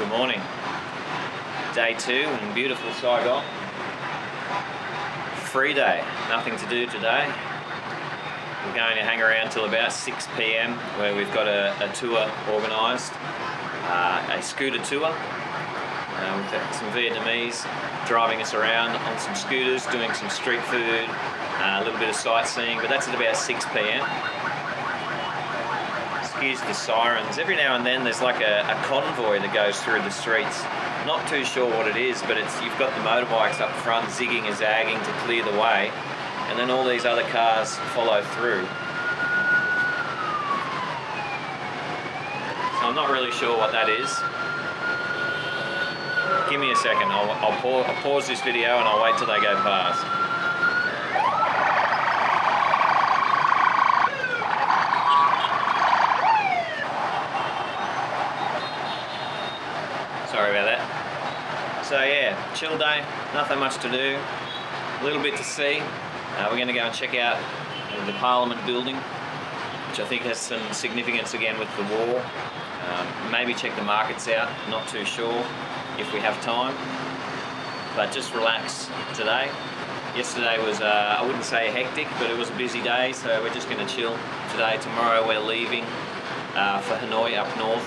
Good morning. Day 2 in beautiful Saigon. Free day, nothing to do today. We're going to hang around till about 6 p.m. where we've got a tour organised, a scooter tour with some Vietnamese driving us around on some scooters, doing some street food, a little bit of sightseeing, but that's at about 6 p.m. Excuse the sirens. Every now and then there's like a convoy that goes through the streets. Not too sure what it is, but you've got the motorbikes up front zigging and zagging to clear the way, and then all these other cars follow through. So I'm not really sure what that is. Give me a second. I'll pause this video and I'll wait till they go past. Sorry about that. So yeah, chill day, nothing much to do, a little bit to see. We're going to go and check out the Parliament building, which I think has some significance again with the war. Maybe check the markets out, not too sure if we have time, but just relax today. Yesterday was, I wouldn't say hectic, but it was a busy day, so we're just going to chill today. Tomorrow we're leaving for Hanoi up north,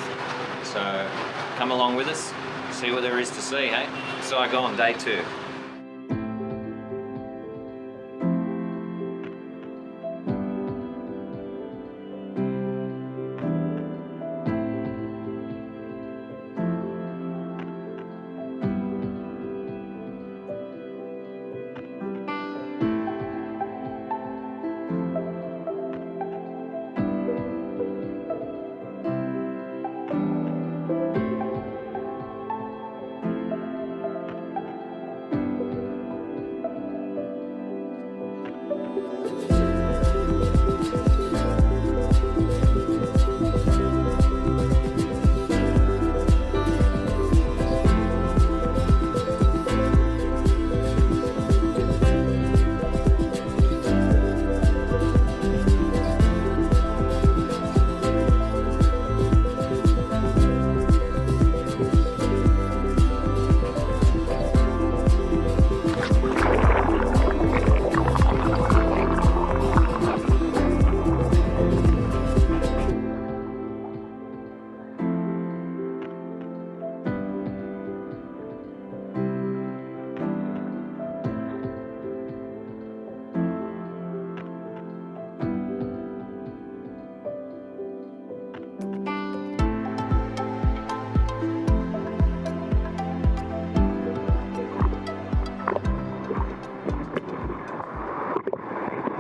so come along with us, see what there is to see, hey? Saigon, day 2.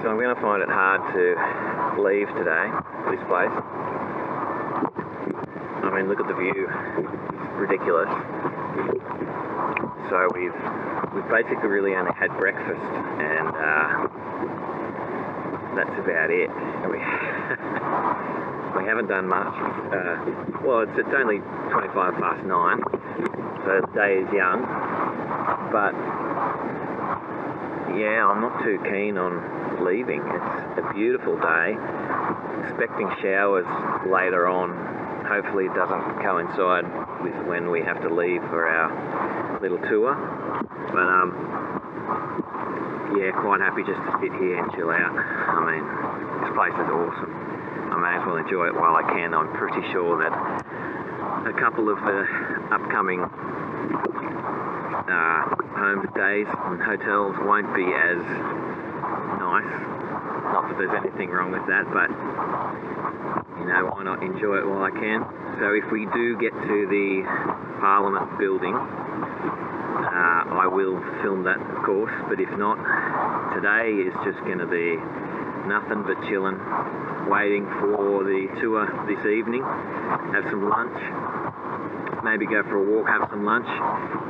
So I'm going to find it hard to leave today, this place. I mean, look at the view, it's ridiculous. So we've basically really only had breakfast, and that's about it. We haven't done much. Well, it's only 25 past 9, so the day is young, but yeah, I'm not too keen on leaving. It's a beautiful day. Expecting showers later on. Hopefully it doesn't coincide with when we have to leave for our little tour. But yeah, quite happy just to sit here and chill out. I mean, this place is awesome. I may as well enjoy it while I can. I'm pretty sure that a couple of the upcoming homestays and hotels won't be as nice. Not that there's anything wrong with that, but you know, why not enjoy it while I can? So if we do get to the Parliament building, I will film that, of course, but if not, today is just going to be nothing but chilling, waiting for the tour this evening, have some lunch, maybe go for a walk, have some lunch.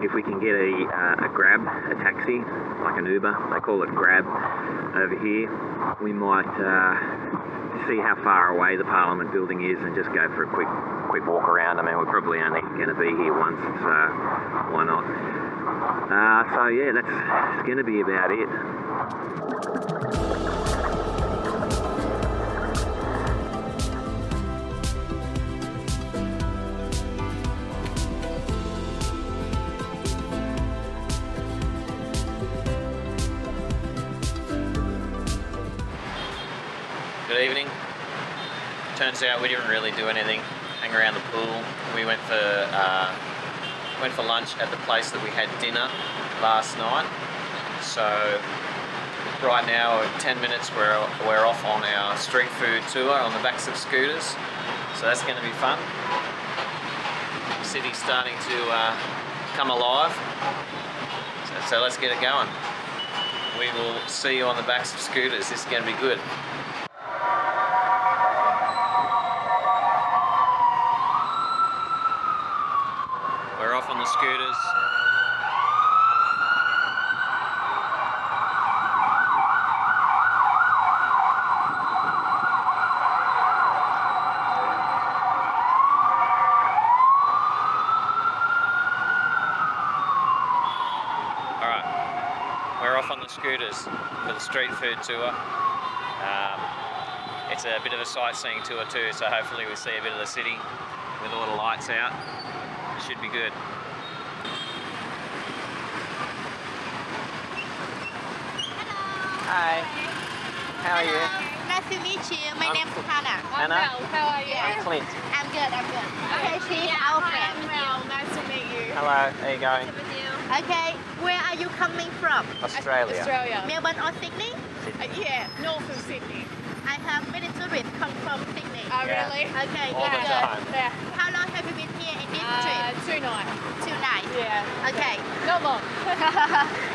If we can get a Grab, a taxi, like an Uber, they call it Grab over here, we might see how far away the Parliament building is and just go for a quick walk around. I mean, we're probably only going to be here once, so why not? So yeah, that's going to be about it. Good evening. Turns out we didn't really do anything. Hang around the pool. We went for lunch at the place that we had dinner last night. So right now, in 10 minutes, we're off on our street food tour on the backs of scooters. So that's going to be fun. The city's starting to come alive. So let's get it going. We will see you on the backs of scooters. This is going to be good. We're off on the scooters. We're off on the scooters for the street food tour. It's a bit of a sightseeing tour too, so hopefully we see a bit of the city with all the lights out. It should be good. Hi. How are you? Nice to meet you. My name's Hannah. Hannah? How are you? I'm Clint. I'm good. Okay, she's our friend. Mel. Nice to meet you. Hello, how you going? Okay, where are you coming from? Australia. Australia. Melbourne or Sydney? Yeah, north of Sydney. I have many tourists come from Sydney. Oh, Yeah. really? Okay, All the good. time. Yeah. How long have you been here in this trip? 2 nights. 2 nights. Yeah. Okay. Not long.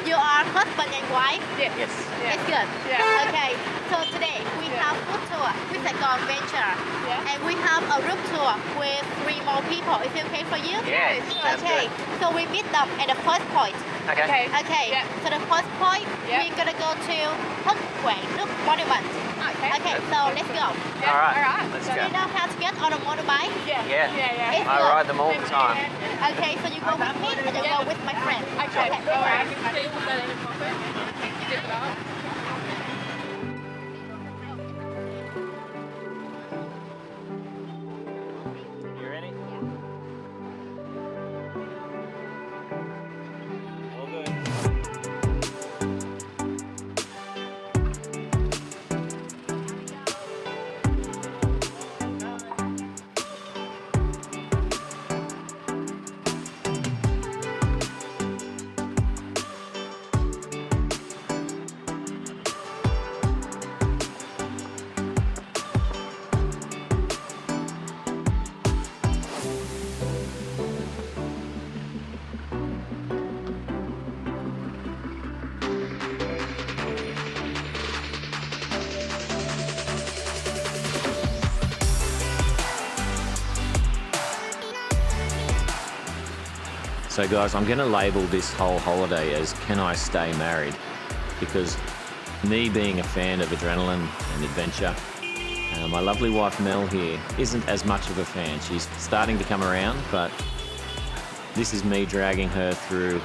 You are husband and wife? Yeah. Yes. Yeah. It's good. Yeah. Okay, so today we Yeah. have food tour with Saigon Venture. Yeah. And we have a room tour with 3 more people. Is it okay for you? Yeah, sounds Okay, so we meet them at the first point. Okay. Okay, Yeah. so the first point, Yeah. we're gonna go to Thich Quang Duc Monument. Okay. Okay, so let's go. Yeah. All right. All right. Let's Do go. you know how to get on a motorbike? Yeah. Yeah. Yeah. It's I good. ride them all the time. Okay, so you go with me and you go with my friend. Okay. go All right. on. So you put that in your pocket. Zip it up. You ready? All good. So guys, I'm going to label this whole holiday as Can I Stay Married? Because me being a fan of adrenaline and adventure, my lovely wife Mel here isn't as much of a fan. She's starting to come around, but this is me dragging her through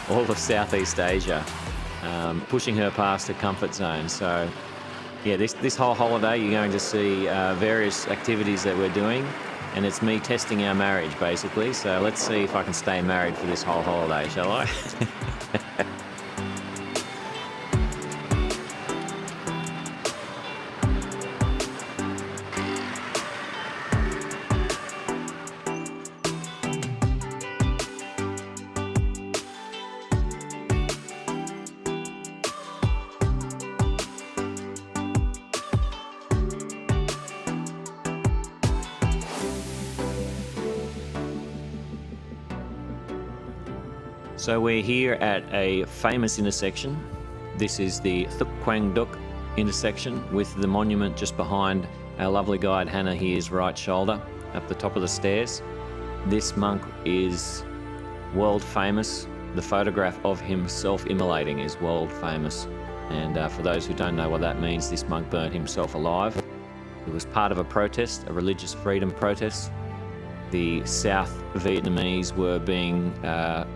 all of Southeast Asia, pushing her past her comfort zone. So yeah, this whole holiday you're going to see various activities that we're doing, and it's me testing our marriage basically. So let's see if I can stay married for this whole holiday, shall I? So we're here at a famous intersection. This is the Thich Quang Duc intersection with the monument just behind our lovely guide Hannah here's right shoulder, up the top of the stairs. This monk is world famous. The photograph of him self-immolating is world famous. And for those who don't know what that means, this monk burnt himself alive. It was part of a protest, a religious freedom protest. The South Vietnamese were being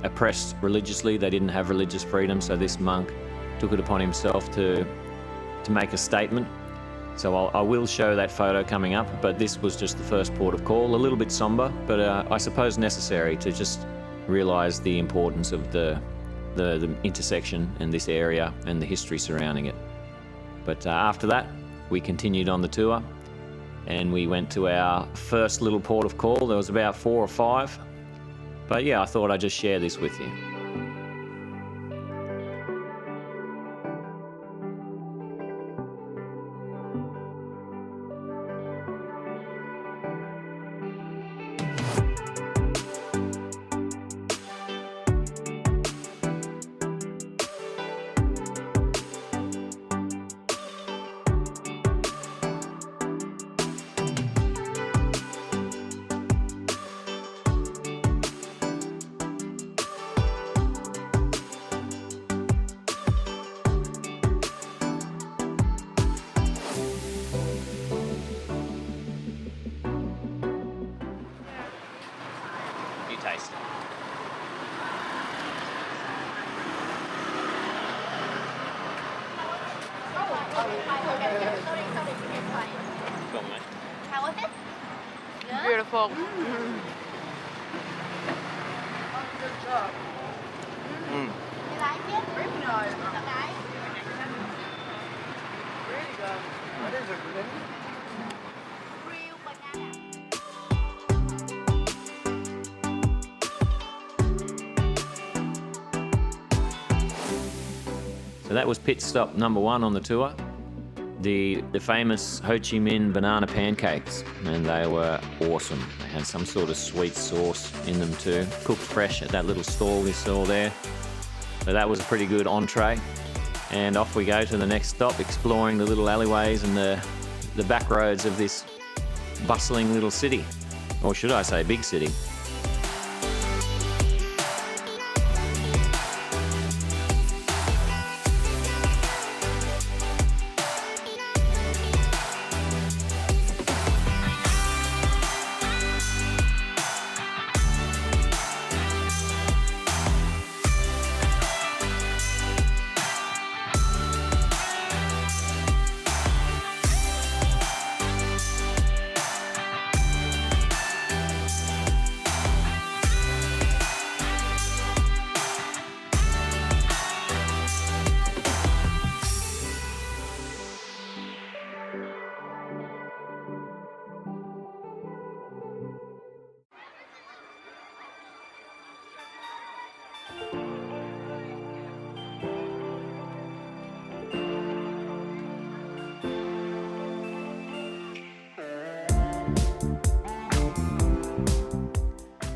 oppressed religiously. They didn't have religious freedom, so this monk took it upon himself to make a statement. So I will show that photo coming up, but this was just the first port of call. A little bit somber, but I suppose necessary to just realise the importance of the intersection and this area and the history surrounding it. But after that, we continued on the tour and we went to our first little port of call. There was about 4 or 5. But yeah, I thought I'd just share this with you. You taste it. Go on, mate. How was it? Good? Beautiful. You like it? Very nice. Nice. Really good. What is it? Real banana. So that was pit stop number 1 on the tour. The famous Ho Chi Minh banana pancakes, and they were awesome. They had some sort of sweet sauce in them too, cooked fresh at that little stall we saw there. So that was a pretty good entree. And off we go to the next stop, exploring the little alleyways and the back roads of this bustling little city, or should I say big city.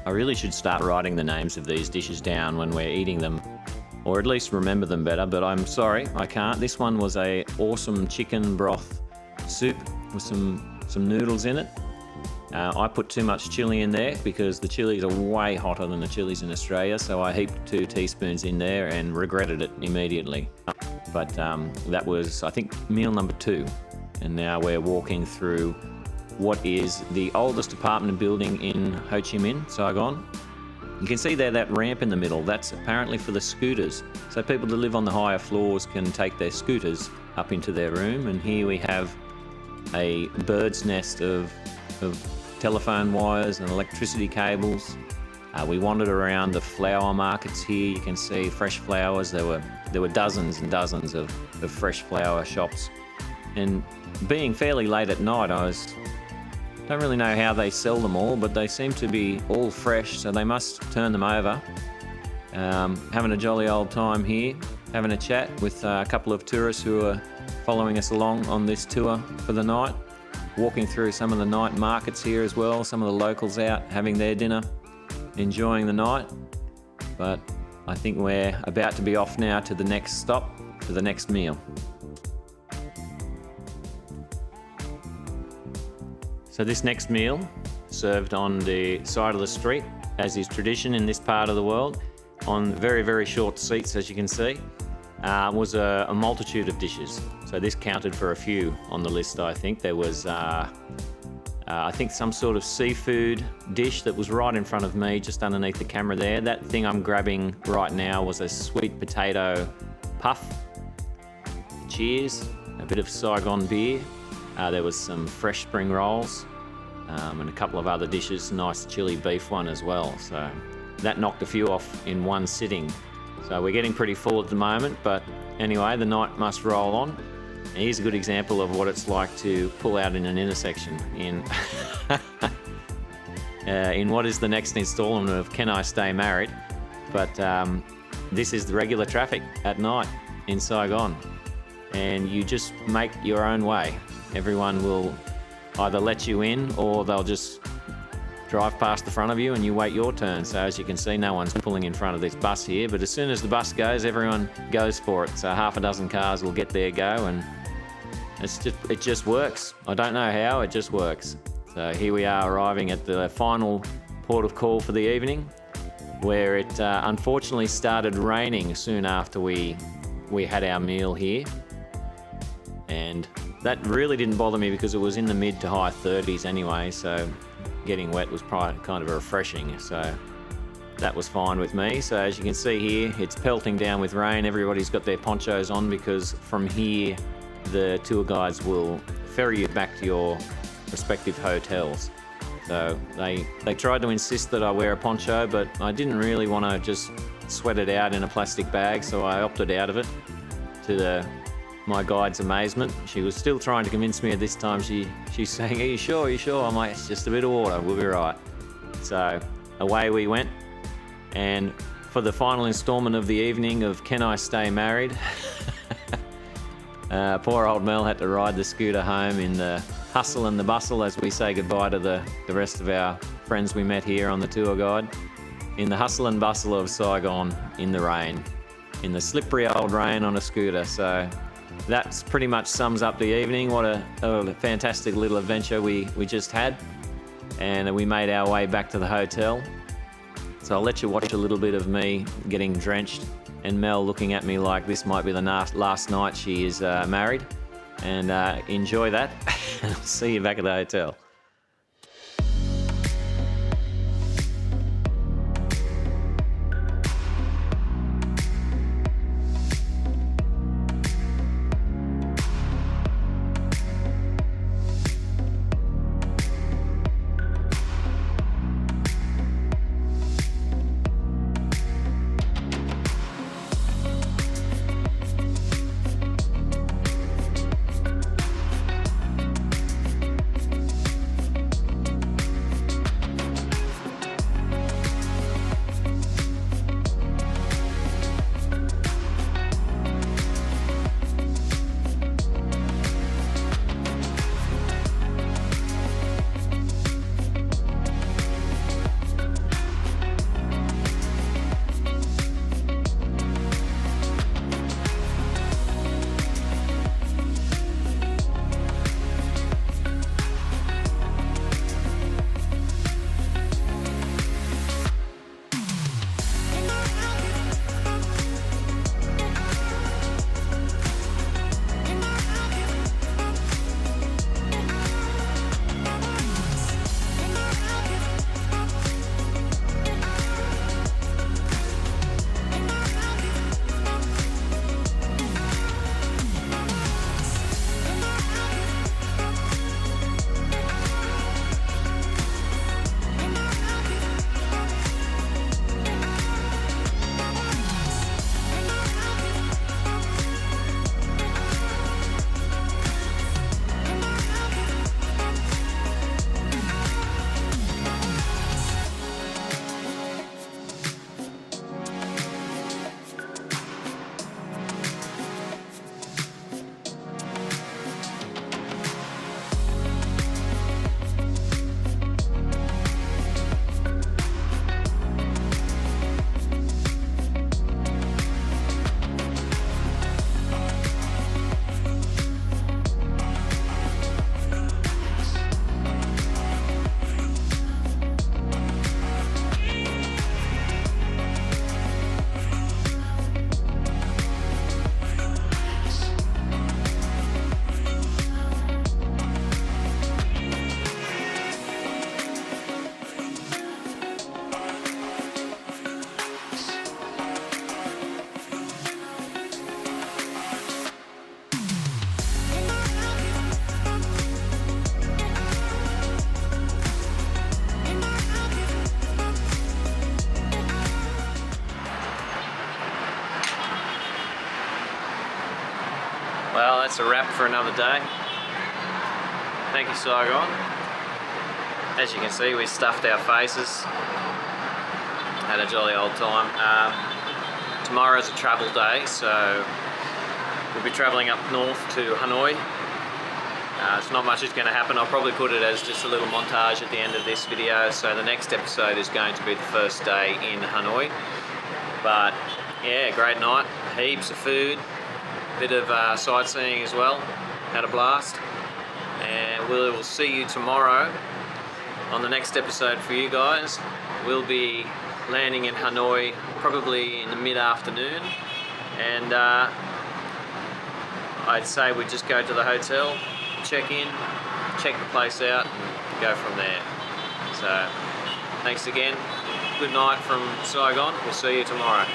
I really should start writing the names of these dishes down when we're eating them, or at least remember them better, but I'm sorry, I can't. This one was a awesome chicken broth soup with some noodles in it. I put too much chilli in there because the chilies are way hotter than the chilies in Australia, so I heaped 2 teaspoons in there and regretted it immediately. But that was, I think, meal number 2. And now we're walking through what is the oldest apartment building in Ho Chi Minh, Saigon. You can see there that ramp in the middle, that's apparently for the scooters. So people that live on the higher floors can take their scooters up into their room, and here we have a bird's nest of telephone wires and electricity cables. We wandered around the flower markets here. You can see fresh flowers. There were dozens and dozens of fresh flower shops. And being fairly late at night, don't really know how they sell them all, but they seem to be all fresh, so they must turn them over. Having a jolly old time here, having a chat with a couple of tourists who are following us along on this tour for the night. Walking through some of the night markets here as well, some of the locals out having their dinner, enjoying the night. But I think we're about to be off now to the next stop, to the next meal. So this next meal, served on the side of the street, as is tradition in this part of the world, on very, very short seats, as you can see, was a multitude of dishes. So this counted for a few on the list, I think. There was, I think, some sort of seafood dish that was right in front of me, just underneath the camera there. That thing I'm grabbing right now was a sweet potato puff. Cheers, a bit of Saigon beer. There was some fresh spring rolls and a couple of other dishes, nice chili beef one as well. So that knocked a few off in one sitting. So we're getting pretty full at the moment, but anyway, the night must roll on. And here's a good example of what it's like to pull out in an intersection in what is the next installment of Can I Stay Married? But this is the regular traffic at night in Saigon, and you just make your own way. Everyone will either let you in or they'll just drive past the front of you and you wait your turn. So as you can see, no one's pulling in front of this bus here, but as soon as the bus goes, everyone goes for it. So half a dozen cars will get their go, and it just works. I don't know how, it just works. So here we are arriving at the final port of call for the evening, where it unfortunately started raining soon after we had our meal here. And that really didn't bother me because it was in the mid to high 30s anyway, so getting wet was kind of refreshing, so that was fine with me. So as you can see here, it's pelting down with rain. Everybody's got their ponchos on because from here the tour guides will ferry you back to your respective hotels. So they tried to insist that I wear a poncho, but I didn't really want to just sweat it out in a plastic bag, so I opted out of it, to my guide's amazement. She was still trying to convince me at this time. She's saying, are you sure, are you sure? I'm like, it's just a bit of water, we'll be right. So away we went, and for the final installment of the evening of Can I Stay Married, poor old Mel had to ride the scooter home in the hustle and the bustle as we say goodbye to the rest of our friends we met here on the tour guide. In the hustle and bustle of Saigon, in the rain, in the slippery old rain on a scooter. So that's pretty much sums up the evening. What a fantastic little adventure we just had, and we made our way back to the hotel. So I'll let you watch a little bit of me getting drenched and Mel looking at me like this might be the last night she is married, and enjoy that. See you back at the hotel. Well, that's a wrap for another day. Thank you, Saigon. As you can see, we stuffed our faces. Had a jolly old time. Tomorrow's a travel day, so we'll be travelling up north to Hanoi. It's not much is going to happen. I'll probably put it as just a little montage at the end of this video. So the next episode is going to be the first day in Hanoi. But yeah, great night. Heaps of food. Bit of sightseeing as well. Had a blast. And we will see you tomorrow on the next episode for you guys. We'll be landing in Hanoi probably in the mid-afternoon. And I'd say we'd just go to the hotel, check in, check the place out, and go from there. So, thanks again. Good night from Saigon. We'll see you tomorrow.